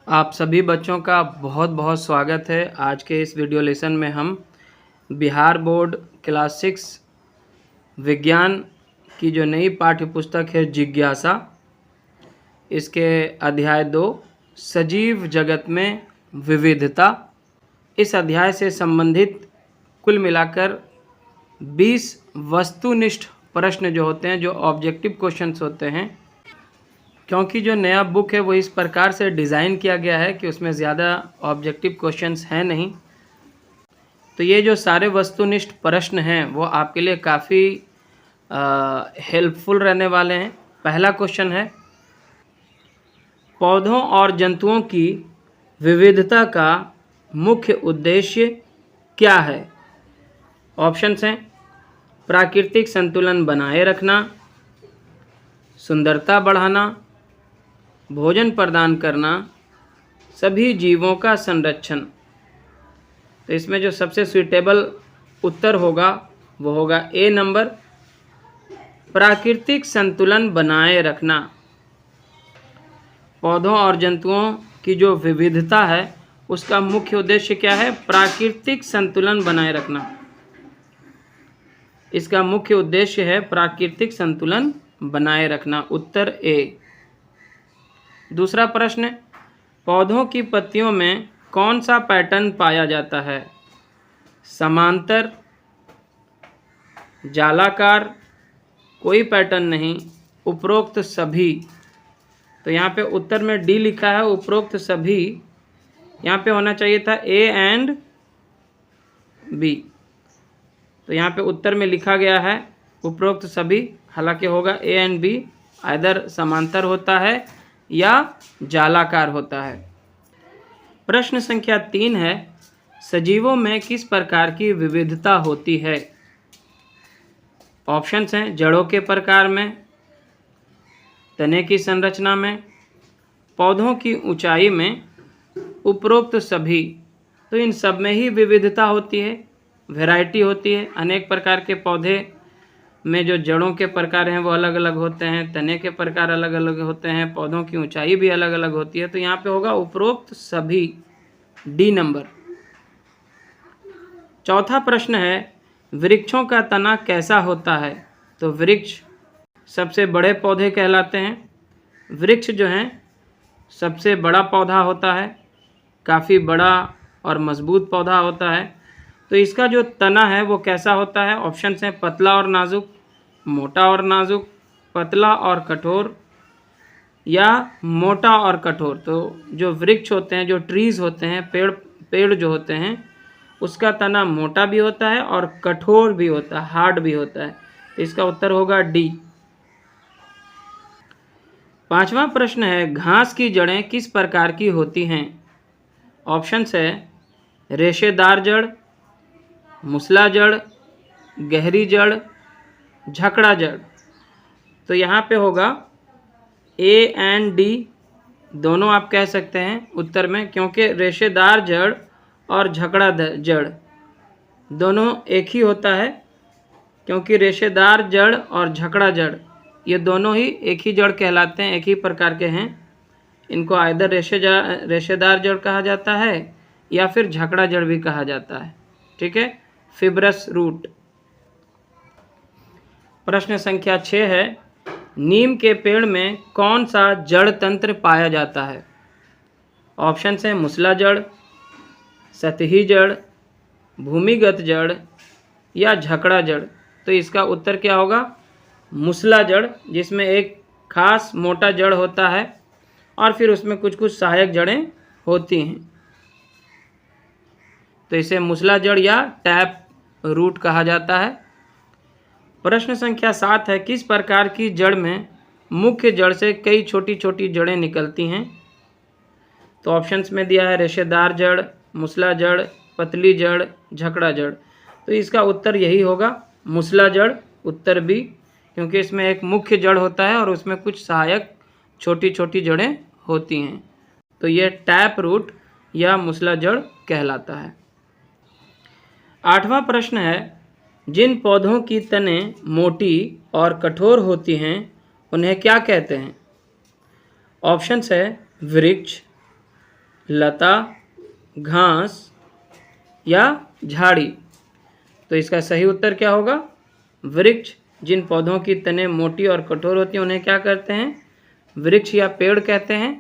आप सभी बच्चों का बहुत बहुत स्वागत है। आज के इस वीडियो लेसन में हम बिहार बोर्ड क्लास 6 विज्ञान की जो नई पाठ्य पुस्तक है जिज्ञासा, इसके अध्याय 2 सजीव जगत में विविधता, इस अध्याय से संबंधित कुल मिलाकर 20 वस्तुनिष्ठ प्रश्न जो होते हैं, जो ऑब्जेक्टिव क्वेश्चंस होते हैं, क्योंकि जो नया बुक है वो इस प्रकार से डिज़ाइन किया गया है कि उसमें ज़्यादा ऑब्जेक्टिव क्वेश्चंस हैं नहीं, तो ये जो सारे वस्तुनिष्ठ प्रश्न हैं वो आपके लिए काफ़ी हेल्पफुल रहने वाले हैं। पहला क्वेश्चन है, पौधों और जंतुओं की विविधता का मुख्य उद्देश्य क्या है? ऑप्शंस हैं, प्राकृतिक संतुलन बनाए रखना, सुंदरता बढ़ाना, भोजन प्रदान करना, सभी जीवों का संरक्षण। तो इसमें जो सबसे सूटेबल उत्तर होगा वो होगा ए नंबर, प्राकृतिक संतुलन बनाए रखना। पौधों और जंतुओं की जो विविधता है उसका मुख्य उद्देश्य क्या है? प्राकृतिक संतुलन बनाए रखना। इसका मुख्य उद्देश्य है प्राकृतिक संतुलन बनाए रखना, उत्तर ए। दूसरा प्रश्न, पौधों की पत्तियों में कौन सा पैटर्न पाया जाता है? समांतर, जालाकार, कोई पैटर्न नहीं, उपरोक्त सभी। तो यहाँ पे उत्तर में डी लिखा है, उपरोक्त सभी। यहाँ पे होना चाहिए था ए एंड बी। तो यहाँ पे उत्तर में लिखा गया है उपरोक्त सभी, हालांकि होगा ए एंड बी, आइदर समांतर होता है या जालाकार होता है। प्रश्न संख्या 3 है, सजीवों में किस प्रकार की विविधता होती है? ऑप्शंस हैं, जड़ों के प्रकार में, तने की संरचना में, पौधों की ऊंचाई में, उपरोक्त सभी। तो इन सब में ही विविधता होती है, वैरायटी होती है। अनेक प्रकार के पौधे में जो जड़ों के प्रकार हैं वो अलग अलग होते हैं, तने के प्रकार अलग अलग होते हैं, पौधों की ऊंचाई भी अलग अलग होती है। तो यहाँ पे होगा उपरोक्त सभी, डी नंबर। चौथा प्रश्न है, वृक्षों का तना कैसा होता है? तो वृक्ष सबसे बड़े पौधे कहलाते हैं। वृक्ष जो हैं सबसे बड़ा पौधा होता है, काफ़ी बड़ा और मजबूत पौधा होता है। तो इसका जो तना है वो कैसा होता है? ऑप्शंस हैं, पतला और नाजुक, मोटा और नाजुक, पतला और कठोर, या मोटा और कठोर। तो जो वृक्ष होते हैं, जो ट्रीज़ होते हैं, पेड़ जो होते हैं, उसका तना मोटा भी होता है और कठोर भी होता है, हार्ड भी होता है। तो इसका उत्तर होगा डी। पांचवा प्रश्न है, घास की जड़ें किस प्रकार की होती हैं? ऑप्शंस है, रेशेदार जड़, मुसला जड़, गहरी जड़, झकड़ा जड़। तो यहाँ पे होगा ए एंड डी, दोनों आप कह सकते हैं उत्तर में, क्योंकि रेशेदार जड़ और झकड़ा जड़ दोनों एक ही होता है, क्योंकि रेशेदार जड़ और झकड़ा जड़ ये दोनों ही एक ही जड़ कहलाते हैं, एक ही प्रकार के हैं। इनको आइदर रेशेदार जड़ कहा जाता है या फिर झकड़ा जड़ भी कहा जाता है, ठीक है, फिब्रस रूट। प्रश्न संख्या 6 है, नीम के पेड़ में कौन सा जड़ तंत्र पाया जाता है? ऑप्शंस हैं, मुसला जड़, सतही जड़, भूमिगत जड़, या झकड़ा जड़। तो इसका उत्तर क्या होगा? मुसला जड़, जिसमें एक खास मोटा जड़ होता है और फिर उसमें कुछ कुछ सहायक जड़ें होती हैं। तो इसे मुसला जड़ या टैप रूट कहा जाता है। प्रश्न संख्या 7 है, किस प्रकार की जड़ में मुख्य जड़ से कई छोटी छोटी जड़ें निकलती हैं? तो ऑप्शंस में दिया है रेशेदार जड़, मुसला जड़, पतली जड़, झकड़ा जड़। तो इसका उत्तर यही होगा, मुसला जड़, उत्तर बी, क्योंकि इसमें एक मुख्य जड़ होता है और उसमें कुछ सहायक छोटी छोटी जड़ें होती हैं। तो ये टैप रूट या मुसला जड़ कहलाता है। 8वां प्रश्न है, जिन पौधों की तनें मोटी और कठोर होती हैं उन्हें क्या कहते हैं? ऑप्शंस है, वृक्ष, लता, घास या झाड़ी? तो इसका सही उत्तर क्या होगा? वृक्ष। जिन पौधों की तने मोटी और कठोर होती हैं उन्हें क्या कहते हैं? वृक्ष या पेड़ कहते हैं।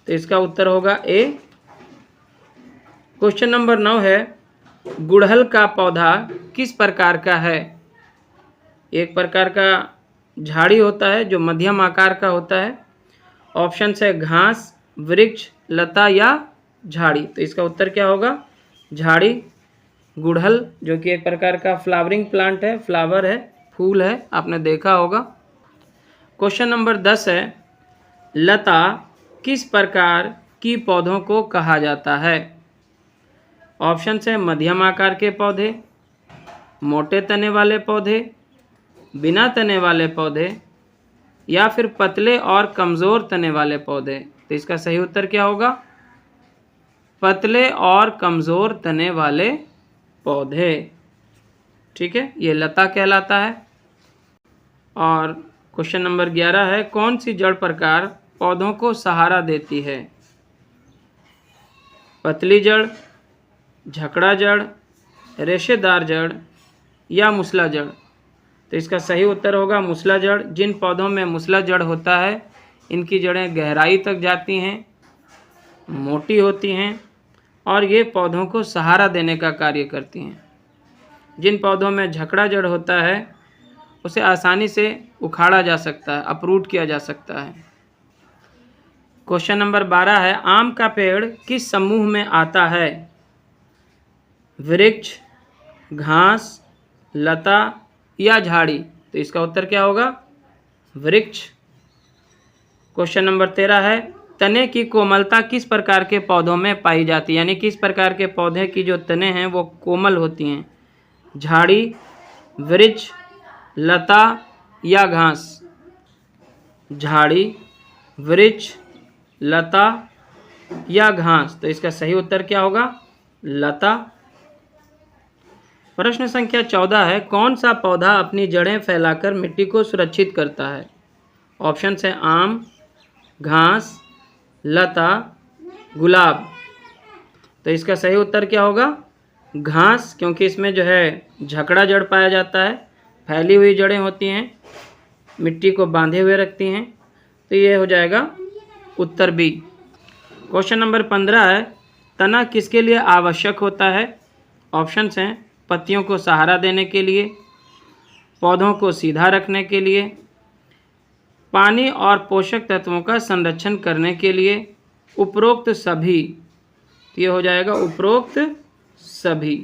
तो इसका उत्तर होगा ए। क्वेश्चन नंबर 9 है, गुड़हल का पौधा किस प्रकार का है? एक प्रकार का झाड़ी होता है जो मध्यम आकार का होता है। ऑप्शन है घास, वृक्ष, लता या झाड़ी। तो इसका उत्तर क्या होगा? झाड़ी। गुड़हल जो कि एक प्रकार का फ्लावरिंग प्लांट है, फ्लावर है, फूल है, आपने देखा होगा। क्वेश्चन नंबर 10 है, लता किस प्रकार की पौधों को कहा जाता है? ऑप्शन है मध्यम आकार के पौधे, मोटे तने वाले पौधे, बिना तने वाले पौधे या फिर पतले और कमज़ोर तने वाले पौधे। तो इसका सही उत्तर क्या होगा? पतले और कमज़ोर तने वाले पौधे। ठीक है, ये लता कहलाता है। और क्वेश्चन नंबर 11 है, कौन सी जड़ प्रकार पौधों को सहारा देती है? पतली जड़, झकड़ा जड़, रेशेदार जड़ या मूसला जड़? तो इसका सही उत्तर होगा मूसला जड़। जिन पौधों में मूसला जड़ होता है इनकी जड़ें गहराई तक जाती हैं, मोटी होती हैं और ये पौधों को सहारा देने का कार्य करती हैं। जिन पौधों में झकड़ा जड़ होता है उसे आसानी से उखाड़ा जा सकता है, अपरूट किया जा सकता है। क्वेश्चन नंबर 12 है, आम का पेड़ किस समूह में आता है? वृक्ष, घास, लता या झाड़ी? तो इसका उत्तर क्या होगा? वृक्ष। क्वेश्चन नंबर 13 है, तने की कोमलता किस प्रकार के पौधों में पाई जाती है? यानी किस प्रकार के पौधे की जो तने हैं वो कोमल होती हैं? झाड़ी, वृक्ष, लता या घास? झाड़ी, वृक्ष, लता या घास? तो इसका सही उत्तर क्या होगा? लता। प्रश्न संख्या 14 है, कौन सा पौधा अपनी जड़ें फैलाकर मिट्टी को सुरक्षित करता है? ऑप्शन है आम, घास, लता, गुलाब। तो इसका सही उत्तर क्या होगा? घास, क्योंकि इसमें जो है झकड़ा जड़ पाया जाता है, फैली हुई जड़ें होती हैं, मिट्टी को बांधे हुए रखती हैं। तो ये हो जाएगा उत्तर बी। क्वेश्चन नंबर 15 है, तना किसके लिए आवश्यक होता है? ऑप्शंस हैं पत्तियों को सहारा देने के लिए, पौधों को सीधा रखने के लिए, पानी और पोषक तत्वों का संरक्षण करने के लिए, उपरोक्त सभी। तो ये हो जाएगा उपरोक्त सभी।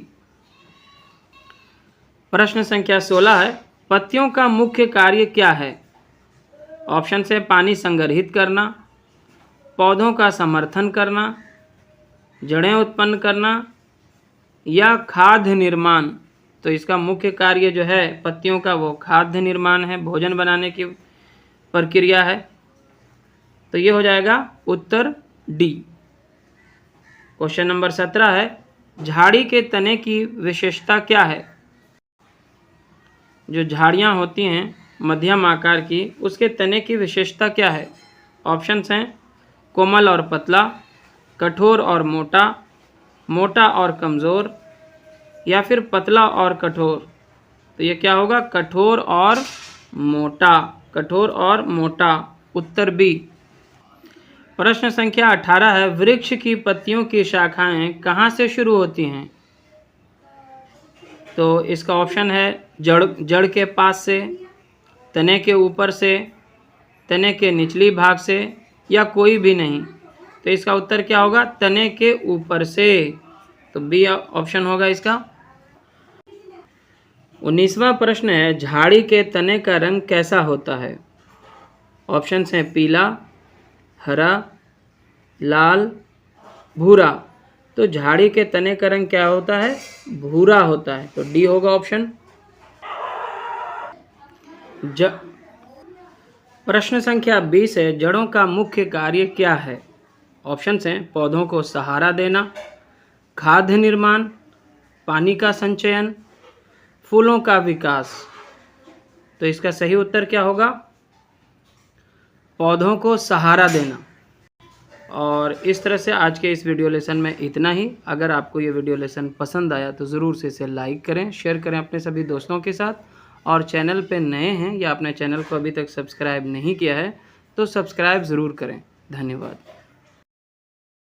प्रश्न संख्या 16 है, पत्तियों का मुख्य कार्य क्या है? ऑप्शन है पानी संग्रहित करना, पौधों का समर्थन करना, जड़ें उत्पन्न करना या खाद्य निर्माण। तो इसका मुख्य कार्य जो है पत्तियों का वो खाद्य निर्माण है, भोजन बनाने की प्रक्रिया है। तो ये हो जाएगा उत्तर डी। क्वेश्चन नंबर 17 है, झाड़ी के तने की विशेषता क्या है? जो झाड़ियाँ होती हैं मध्यम आकार की, उसके तने की विशेषता क्या है? ऑप्शंस हैं कोमल और पतला, कठोर और मोटा, मोटा और कमज़ोर या फिर पतला और कठोर। तो ये क्या होगा? कठोर और मोटा, कठोर और मोटा, उत्तर बी। प्रश्न संख्या 18 है, वृक्ष की पत्तियों की शाखाएं कहाँ से शुरू होती हैं? तो इसका ऑप्शन है जड़ के पास से, तने के ऊपर से, तने के निचली भाग से या कोई भी नहीं। तो इसका उत्तर क्या होगा? तने के ऊपर से। तो बी ऑप्शन होगा इसका। 19वां प्रश्न है, झाड़ी के तने का रंग कैसा होता है? ऑप्शंस हैं पीला, हरा, लाल, भूरा। तो झाड़ी के तने का रंग क्या होता है? भूरा होता है। तो डी होगा ऑप्शन। प्रश्न संख्या 20 है, जड़ों का मुख्य कार्य क्या है? ऑप्शंस हैं पौधों को सहारा देना, खाद्य निर्माण, पानी का संचयन, फूलों का विकास। तो इसका सही उत्तर क्या होगा? पौधों को सहारा देना। और इस तरह से आज के इस वीडियो लेसन में इतना ही। अगर आपको ये वीडियो लेसन पसंद आया तो ज़रूर से इसे लाइक करें, शेयर करें अपने सभी दोस्तों के साथ। और चैनल पे नए हैं या अपने चैनल को अभी तक सब्सक्राइब नहीं किया है तो सब्सक्राइब ज़रूर करें। धन्यवाद।